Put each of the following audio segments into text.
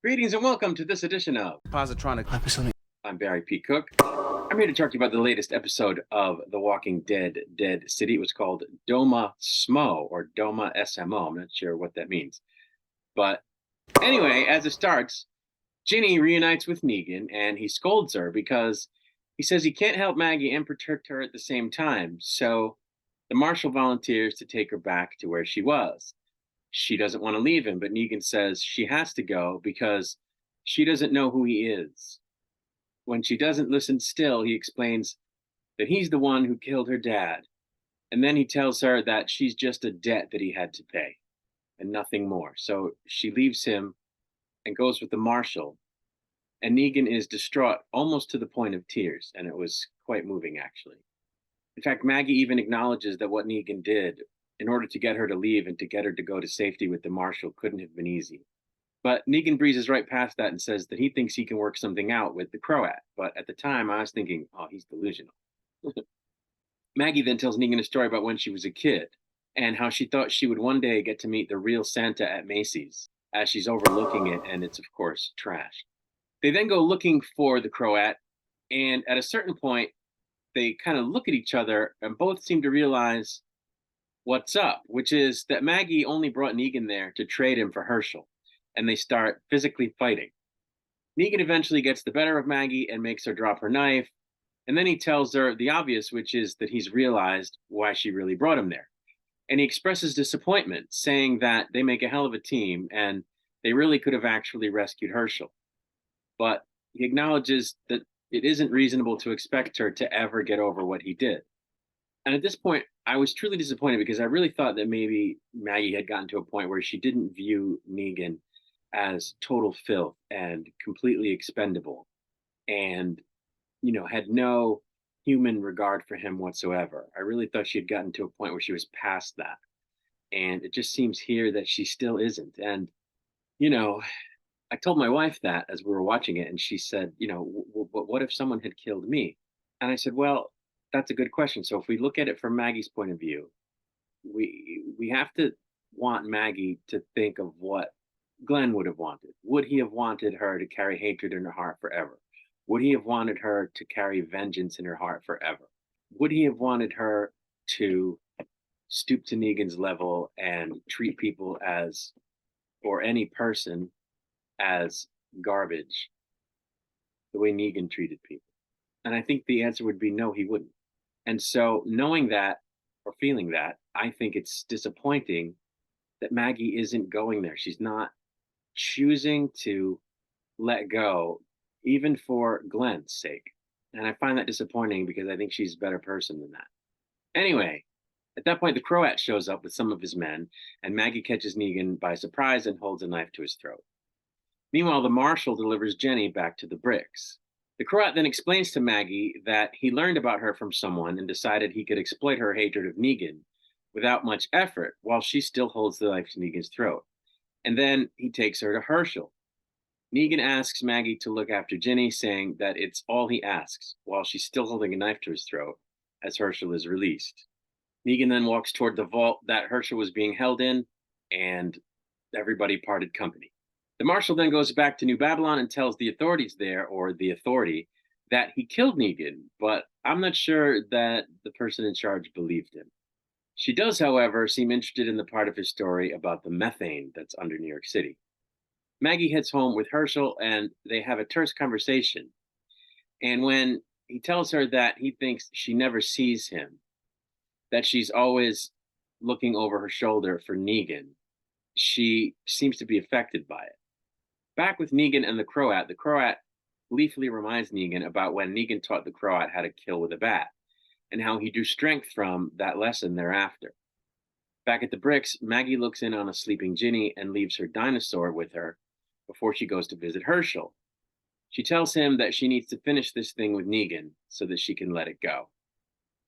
Greetings and welcome to this edition of Positronic. I'm Barry P. Cook. I'm here to talk to you about the latest episode of The Walking Dead, Dead City. It was called Doma Smo or Doma SMO. I'm not sure what that means. But anyway, as it starts, Ginny reunites with Negan and he scolds her because he says he can't help Maggie and protect her at the same time. So the marshal volunteers to take her back to where she was. She doesn't want to leave him, but Negan says she has to go because she doesn't know who he is. When she doesn't listen still, he explains that he's the one who killed her dad. And then he tells her that she's just a debt that he had to pay and nothing more. So she leaves him and goes with the marshal. And Negan is distraught almost to the point of tears. And it was quite moving, actually. In fact, Maggie even acknowledges that what Negan did in order to get her to leave and to get her to go to safety with the marshal couldn't have been easy. But Negan breezes right past that and says that he thinks he can work something out with the CROAT. But at the time, I was thinking, oh, he's delusional. Maggie then tells Negan a story about when she was a kid and how she thought she would one day get to meet the real Santa at Macy's as she's overlooking it, and it's, of course, trash. They then go looking for the CROAT, and at a certain point, they kind of look at each other and both seem to realize what's up, which is that Maggie only brought Negan there to trade him for Herschel, and they start physically fighting. Negan eventually gets the better of Maggie and makes her drop her knife, and then he tells her the obvious, which is that he's realized why she really brought him there. And he expresses disappointment, saying that they make a hell of a team and they really could have actually rescued Herschel. But he acknowledges that it isn't reasonable to expect her to ever get over what he did. And at this point, I was truly disappointed because I really thought that maybe Maggie had gotten to a point where she didn't view Negan as total filth and completely expendable and, had no human regard for him whatsoever. I really thought she had gotten to a point where she was past that. And it just seems here that she still isn't. And, I told my wife that as we were watching it, and she said, what if someone had killed me? And I said, well, that's a good question. So if we look at it from Maggie's point of view, we have to want Maggie to think of what Glenn would have wanted. Would he have wanted her to carry hatred in her heart forever? Would he have wanted her to carry vengeance in her heart forever? Would he have wanted her to stoop to Negan's level and treat people as, or any person as garbage, the way Negan treated people? And I think the answer would be no, he wouldn't. And so knowing that or feeling that, I think it's disappointing that Maggie isn't going there. She's not choosing to let go, even for Glenn's sake. And I find that disappointing because I think she's a better person than that. Anyway, at that point, the CROAT shows up with some of his men, and Maggie catches Negan by surprise and holds a knife to his throat. Meanwhile, the marshal delivers Jenny back to the bricks. The CROAT then explains to Maggie that he learned about her from someone and decided he could exploit her hatred of Negan without much effort while she still holds the knife to Negan's throat. And then he takes her to Herschel. Negan asks Maggie to look after Ginny, saying that it's all he asks, while she's still holding a knife to his throat as Herschel is released. Negan then walks toward the vault that Herschel was being held in, and everybody parted company. The marshal then goes back to New Babylon and tells the authorities there, or the authority, that he killed Negan, but I'm not sure that the person in charge believed him. She does, however, seem interested in the part of his story about the methane that's under New York City. Maggie heads home with Herschel, and they have a terse conversation. And when he tells her that he thinks she never sees him, that she's always looking over her shoulder for Negan, she seems to be affected by it. Back with Negan and the CROAT gleefully reminds Negan about when Negan taught the CROAT how to kill with a bat, and how he drew strength from that lesson thereafter. Back at the bricks, Maggie looks in on a sleeping Ginny and leaves her dinosaur with her before she goes to visit Herschel. She tells him that she needs to finish this thing with Negan so that she can let it go,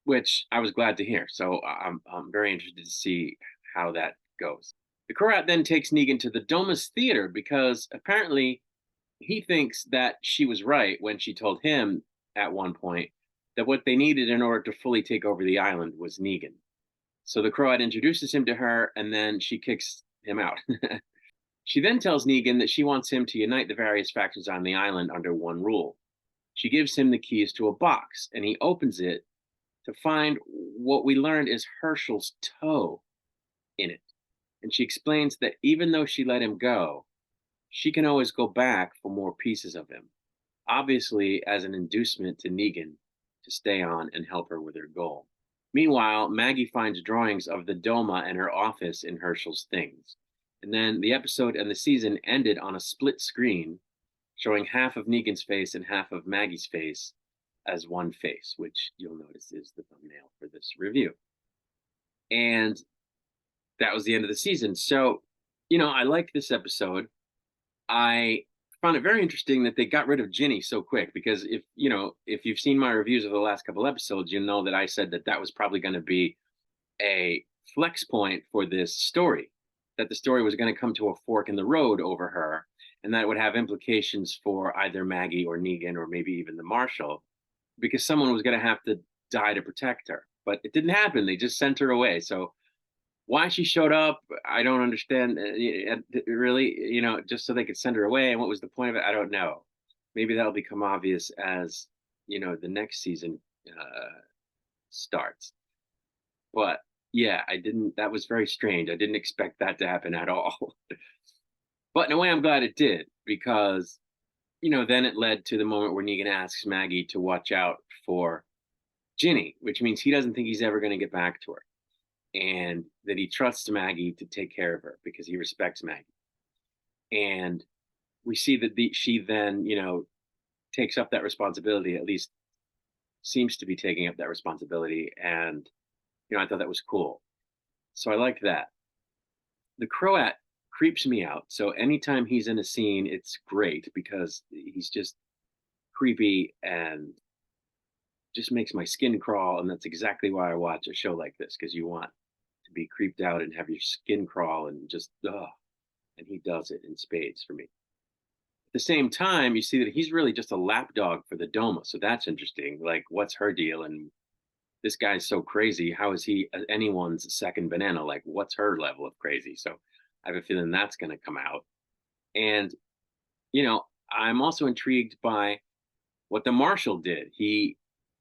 which I was glad to hear. So I'm very interested to see how that goes. The CROAT then takes Negan to the Domus Theater because apparently he thinks that she was right when she told him at one point that what they needed in order to fully take over the island was Negan. So the CROAT introduces him to her, and then she kicks him out. She then tells Negan that she wants him to unite the various factions on the island under one rule. She gives him the keys to a box, and he opens it to find what we learned is Herschel's toe in it. And she explains that even though she let him go, she can always go back for more pieces of him, obviously as an inducement to Negan to stay on and help her with her goal. Meanwhile, Maggie finds drawings of the Doma and her office in Herschel's things. And then the episode and the season ended on a split screen showing half of Negan's face and half of Maggie's face as one face, which you'll notice is the thumbnail for this review. And that was the end of the season. So, I liked this episode. I found it very interesting that they got rid of Ginny so quick because if you've seen my reviews of the last couple episodes, you know that I said that was probably going to be a flex point for this story, that the story was going to come to a fork in the road over her, and that it would have implications for either Maggie or Negan or maybe even the Marshal, because someone was going to have to die to protect her. But it didn't happen. They just sent her away. So why she showed up, I don't understand. Really, just so they could send her away. And what was the point of it? I don't know. Maybe that'll become obvious as the next season starts. But yeah, I didn't. That was very strange. I didn't expect that to happen at all. But in a way, I'm glad it did because then it led to the moment where Negan asks Maggie to watch out for Ginny, which means he doesn't think he's ever going to get back to her, and that he trusts Maggie to take care of her because he respects Maggie. And we see that she then, takes up that responsibility, at least seems to be taking up that responsibility. And, I thought that was cool. So I liked that. The Croat creeps me out. So anytime he's in a scene, it's great because he's just creepy and just makes my skin crawl. And that's exactly why I watch a show like this, because you want to be creeped out and have your skin crawl and just, and he does it in spades for me. At the same time, you see that he's really just a lapdog for the Doma. So that's interesting. Like, what's her deal? And this guy's so crazy. How is he anyone's second banana? Like, what's her level of crazy? So I have a feeling that's going to come out. And, I'm also intrigued by what the Marshal did. He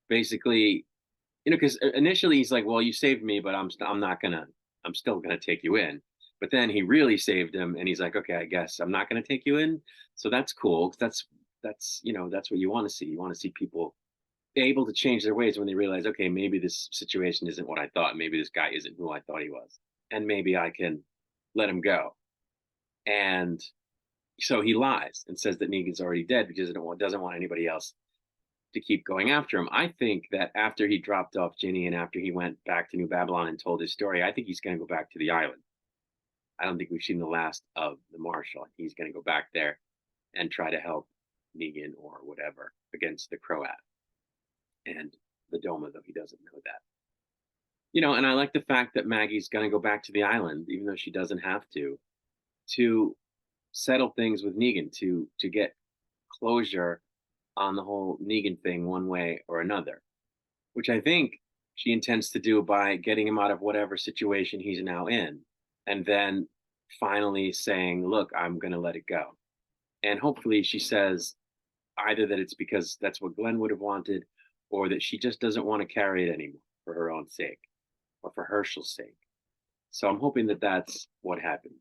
basically, because initially he's like, well, you saved me, but I'm still gonna take you in. But then he really saved him, and he's like, okay, I guess I'm not gonna take you in. So that's cool. That's that's what you want to see. You want to see people able to change their ways when they realize, okay, maybe this situation isn't what I thought. Maybe this guy isn't who I thought he was, and maybe I can let him go. And so he lies and says that Negan's already dead because he doesn't want anybody else to keep going after him. I think that after he dropped off Ginny and after he went back to New Babylon and told his story, I think he's going to go back to the island. I don't think we've seen the last of the Marshal. He's going to go back there and try to help Negan or whatever against the Croat and the Doma, though he doesn't know that. And I like the fact that Maggie's going to go back to the island, even though she doesn't have to settle things with Negan, to get closure on the whole Negan thing one way or another, which I think she intends to do by getting him out of whatever situation he's now in, and then finally saying, look, I'm going to let it go. And hopefully she says either that it's because that's what Glenn would have wanted, or that she just doesn't want to carry it anymore for her own sake or for Herschel's sake. So I'm hoping that that's what happens.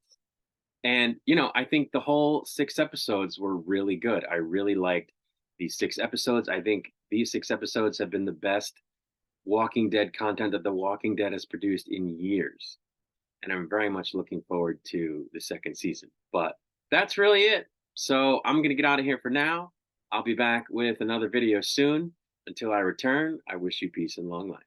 And, I think the whole 6 episodes were really good. I really liked these 6 episodes. I think these 6 episodes have been the best Walking Dead content that The Walking Dead has produced in years. And I'm very much looking forward to the second season. But that's really it. So I'm going to get out of here for now. I'll be back with another video soon. Until I return, I wish you peace and long life.